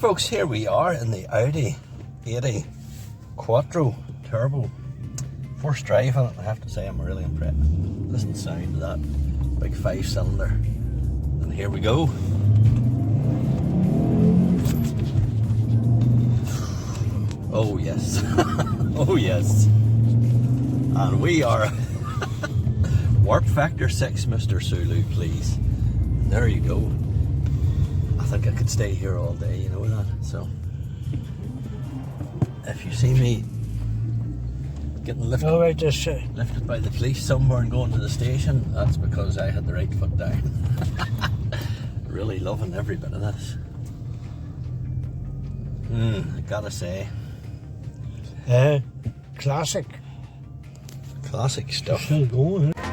folks, here we are in the Audi 80 Quattro Turbo. First drive on it, I have to say I'm really impressed. Listen to the sound of that big 5-cylinder. And here we go. Oh yes, oh yes. And we are warp factor 6, Mr. Sulu, please. And there you go. I think I could stay here all day, you know that. So if you see me getting lifted by the police somewhere and going to the station, that's because I had the right foot down. Really loving every bit of this. I gotta say, classic classic stuff. Still going, eh?